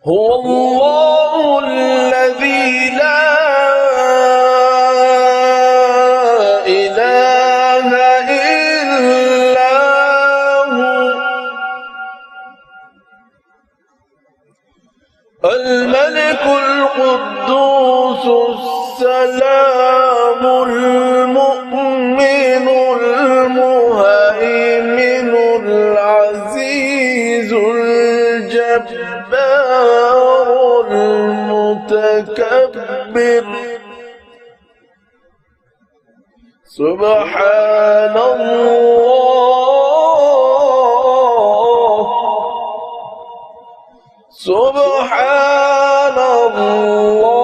هو الله الذي لا إله إلا هو الملك القدوس السلام المؤمن المهيمن العزيز الجبار المتكبر سبحان الله سبحان الله